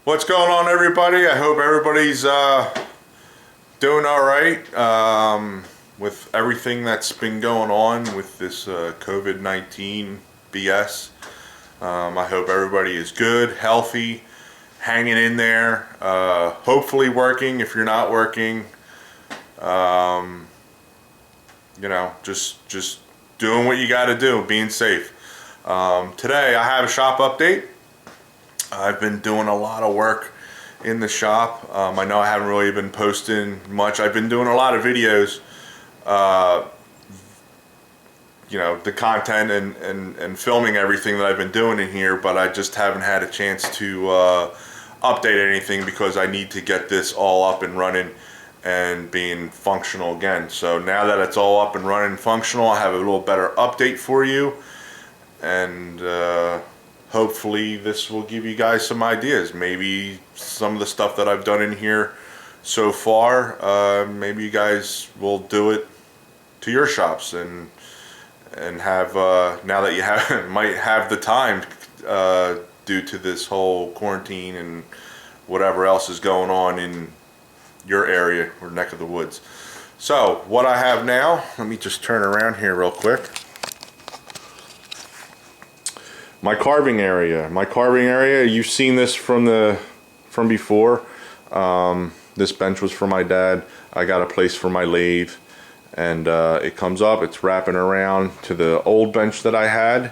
What's going on, everybody? I hope everybody's doing all right with everything that's been going on with this COVID-19 BS. I hope everybody is good, healthy, hanging in there, hopefully working. If you're not working, just doing what you got to do, being safe. Today I have a shop update. I've been doing a lot of work in the shop. I know I haven't really been posting much. I've been doing a lot of videos, the content and filming everything that I've been doing in here, but I just haven't had a chance to update anything because I need to get this all up and running and being functional again. So now that it's all up and running and functional, I have a little better update for you, and hopefully this will give you guys some ideas. Maybe some of the stuff that I've done in here so far, maybe you guys will do it to your shops and have now that you have might have the time due to this whole quarantine and whatever else is going on in your area or neck of the woods. So what I have now, let me just turn around here real quick. My carving area, you've seen this from before. This bench was for my dad. I got a place for my lathe, and it comes up, it's wrapping around to the old bench that I had.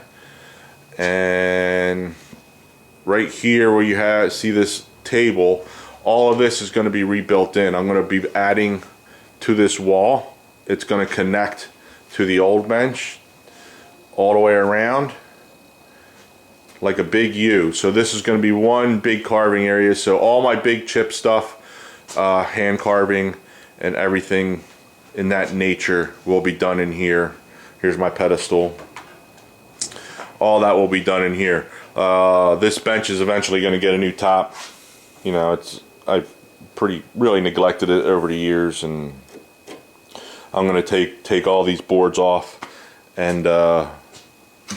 And right here where you see this table, all of this is going to be rebuilt in. I'm going to be adding to this wall. It's going to connect to the old bench all the way around, like a big U. So this is going to be one big carving area. So all my big chip stuff, hand carving and everything in that nature will be done in here. Here's my pedestal. All that will be done in here. This bench is eventually going to get a new top. You know, I've really neglected it over the years, and I'm going to take all these boards off and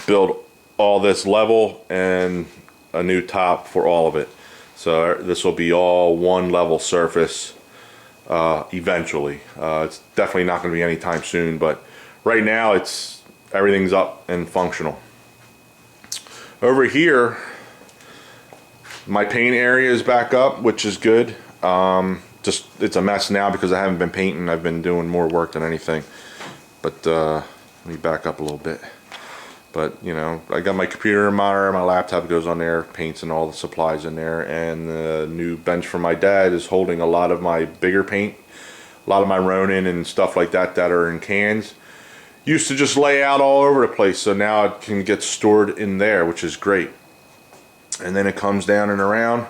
build all this level and a new top for all of it. So this will be all one level surface eventually. It's definitely not going to be anytime soon, but right now everything's up and functional. Over here, my paint area is back up, which is good. Just it's a mess now because I haven't been painting. I've been doing more work than anything. But let me back up a little bit. But you know, I got my computer monitor, my laptop goes on there, paints and all the supplies in there, and the new bench from my dad is holding a lot of my bigger paint, a lot of my Ronin and stuff like that that are in cans. Used to just lay out all over the place, so now it can get stored in there, which is great. And then it comes down and around,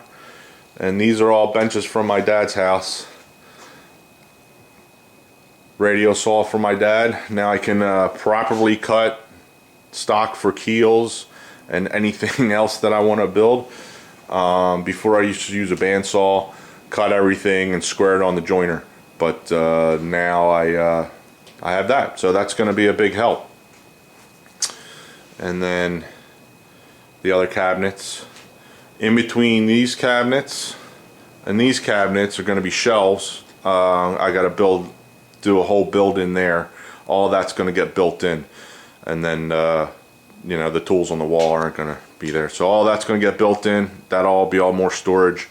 and these are all benches from my dad's house. Radio saw from my dad. Now I can properly cut stock for keels and anything else that I want to build. Before I used to use a bandsaw, cut everything and square it on the joiner, but now I have that, so that's going to be a big help. And then the other cabinets, in between these cabinets and these cabinets are going to be shelves. I got to do a whole build in there. All that's going to get built in. And then the tools on the wall aren't going to be there, so all that's going to get built in. That'll all be all more storage.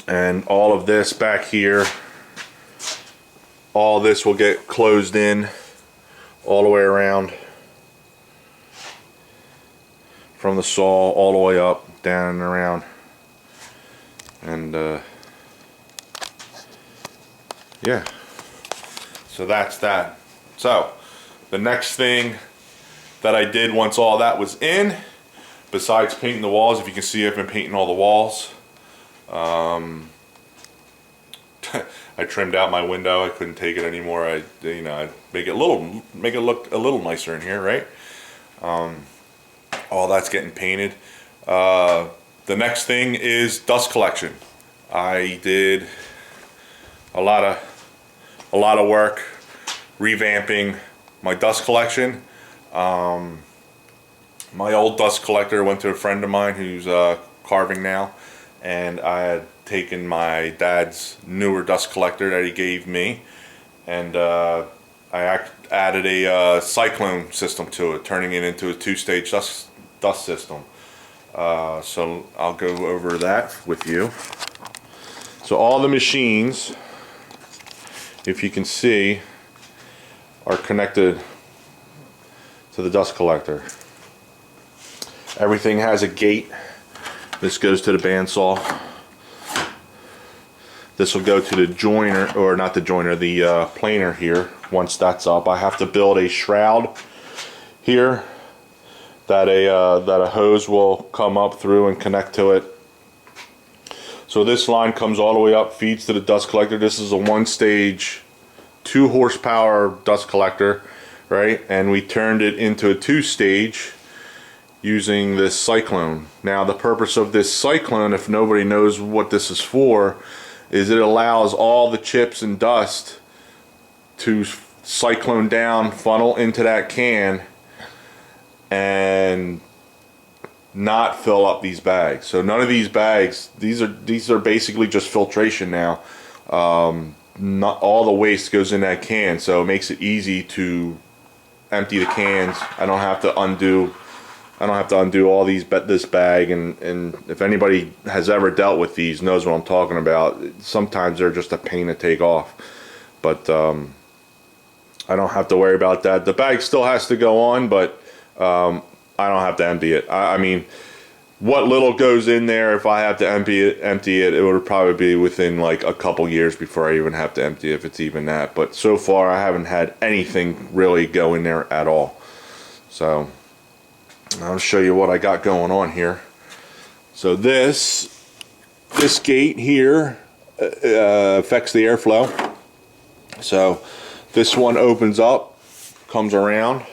And all of this back here, all this will get closed in all the way around, from the saw all the way up, down and around. And yeah, so that's that. So the next thing that I did once all that was in, besides painting the walls, if you can see, I've been painting all the walls. I trimmed out my window. I couldn't take it anymore. I'd make it look a little nicer in here, right? All that's getting painted. The next thing is dust collection. I did a lot of work revamping my dust collection. My old dust collector went to a friend of mine who's carving now, and I had taken my dad's newer dust collector that he gave me, and added a cyclone system to it, turning it into a two-stage dust system. So I'll go over that with you. So all the machines, if you can see, are connected to the dust collector. Everything has a gate. This goes to the bandsaw. This will go to the joiner, or not the joiner, the planer here. Once that's up, I have to build a shroud here that a hose will come up through and connect to it. So this line comes all the way up, feeds to the dust collector. This is a one-stage, 2 horsepower dust collector, right? And we turned it into a 2-stage using this cyclone. Now the purpose of this cyclone, if nobody knows what this is for, is it allows all the chips and dust to cyclone down, funnel into that can, and not fill up these bags. So none of these bags, these are basically just filtration now. Not all the waste goes in that can, so it makes it easy to empty the cans. I don't have to undo all this bag, and if anybody has ever dealt with these knows what I'm talking about. Sometimes they're just a pain to take off, but I don't have to worry about that. The bag still has to go on, but I don't have to empty it. I mean, what little goes in there, if I have to empty it, it would probably be within like a couple years before I even have to empty it, if it's even that. But so far, I haven't had anything really go in there at all. So I'll show you what I got going on here. So this gate here affects the airflow. So this one opens up, comes around.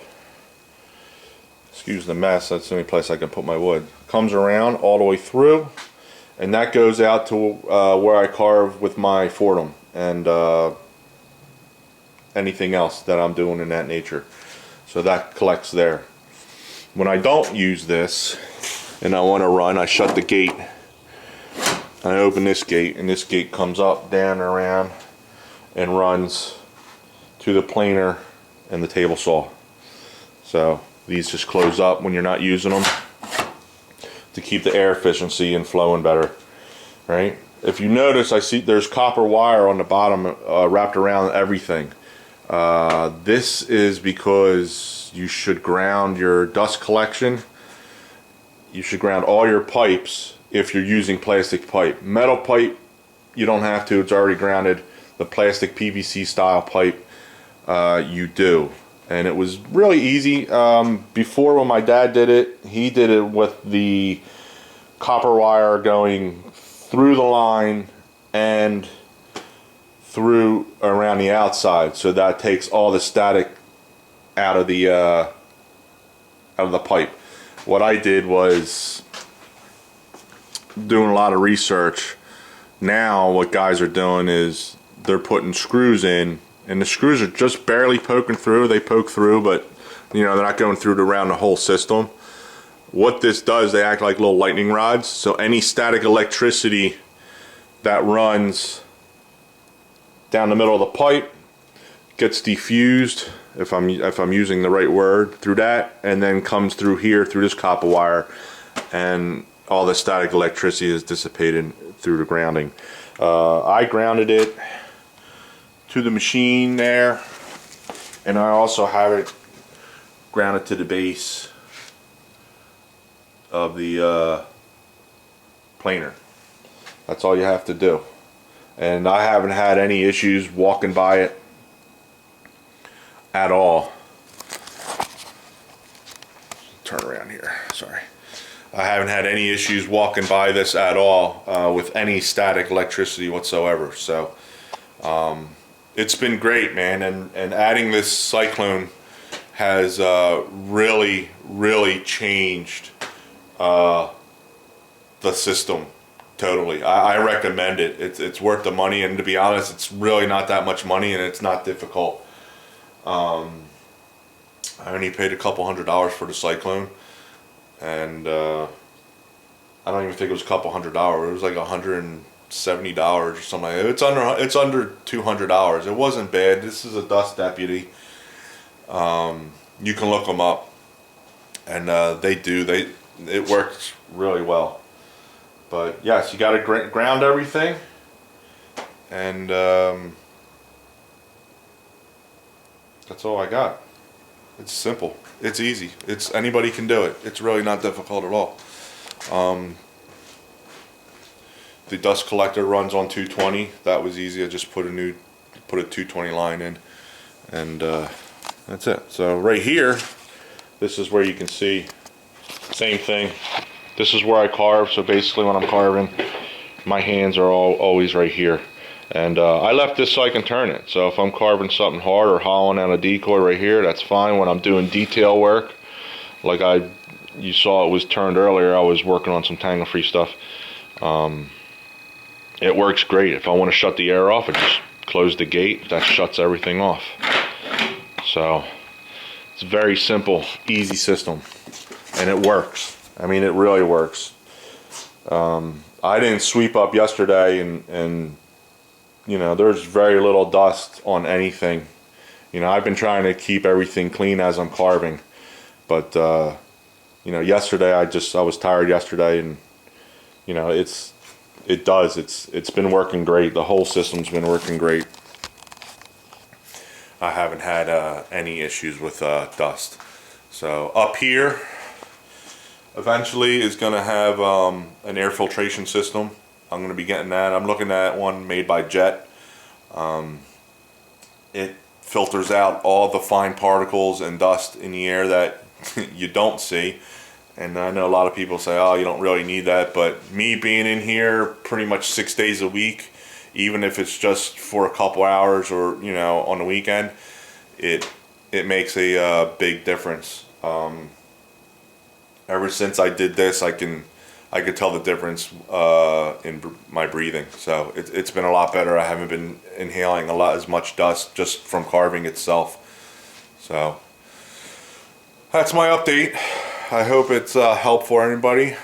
Excuse the mess, that's the only place I can put my wood. Comes around all the way through, and that goes out to where I carve with my Fordham and anything else that I'm doing in that nature. So that collects there. When I don't use this and I want to run, I shut the gate. I open this gate, and this gate comes up, down, around, and runs to the planer and the table saw. So these just close up when you're not using them to keep the air efficiency and flowing better, right? If you notice, I see there's copper wire on the bottom wrapped around everything. This is because you should ground your dust collection. You should ground all your pipes if you're using plastic pipe. Metal pipe, you don't have to, it's already grounded. The plastic PVC style pipe, you do. And it was really easy. Before, when my dad did it, he did it with the copper wire going through the line and through around the outside, so that takes all the static out of the pipe. What I did was doing a lot of research. Now what guys are doing is they're putting screws in, and the screws are just barely poking through. They poke through, but you know, they're not going through around the whole system. What this does, they act like little lightning rods, so any static electricity that runs down the middle of the pipe gets diffused, if I'm using the right word, through that, and then comes through here through this copper wire, and all the static electricity is dissipated through the grounding. I grounded it to the machine there, and I also have it grounded to the base of the planer. That's all you have to do, and I haven't had any issues walking by it at all. Turn around here, sorry. I haven't had any issues walking by this at all with any static electricity whatsoever. So it's been great, man, and adding this cyclone has really changed the system totally. I recommend it. It's worth the money, and to be honest, it's really not that much money, and it's not difficult. I only paid a couple $100s for the cyclone, and I don't even think it was a couple $100. It was like $170 or something like that. It's under $200. It wasn't bad. This is a Dust Deputy. You can look them up, and it works really well. But yes, you got to ground everything, and that's all I got. It's simple. It's easy. Anybody can do it. It's really not difficult at all. The dust collector runs on 220. That was easy. I just put a 220 line in, and that's it. So right here, this is where you can see, same thing. This is where I carve. So basically when I'm carving, my hands are always right here. And I left this so I can turn it. So if I'm carving something hard or hollowing out a decoy right here, that's fine. When I'm doing detail work, like you saw it was turned earlier, I was working on some tangle-free stuff. It works great. If I want to shut the air off, I just close the gate. That shuts everything off. So it's a very simple, easy system, and it works. I mean, it really works. I didn't sweep up yesterday, and you know, there's very little dust on anything. You know, I've been trying to keep everything clean as I'm carving, but you know, yesterday I was tired yesterday, and you know, it's been working great. The whole system's been working great. I haven't had any issues with dust. So up here, eventually is going to have an air filtration system. I'm going to be getting that. I'm looking at one made by Jet. It filters out all the fine particles and dust in the air that you don't see. And I know a lot of people say, oh, you don't really need that. But me being in here pretty much 6 days a week, even if it's just for a couple hours or, you know, on the weekend, it makes a big difference. Ever since I did this, I could tell the difference in my breathing. So it's been a lot better. I haven't been inhaling as much dust just from carving itself. So that's my update. I hope it's helpful for anybody.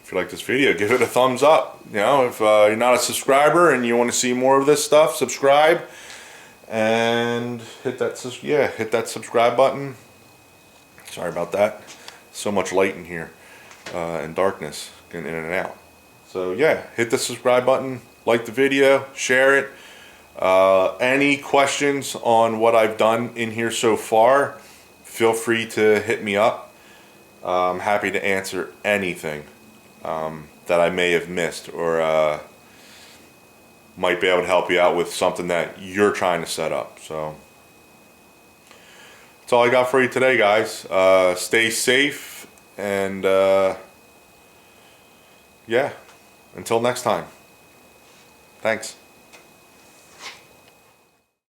If you like this video, give it a thumbs up. You know, if you're not a subscriber and you want to see more of this stuff, subscribe and hit that subscribe button. Sorry about that. So much light in here and darkness getting in and out. So yeah, hit the subscribe button, like the video, share it. Any questions on what I've done in here so far, feel free to hit me up. I'm happy to answer anything that I may have missed, or might be able to help you out with something that you're trying to set up. So that's all I got for you today, guys. Stay safe, and yeah, until next time. Thanks.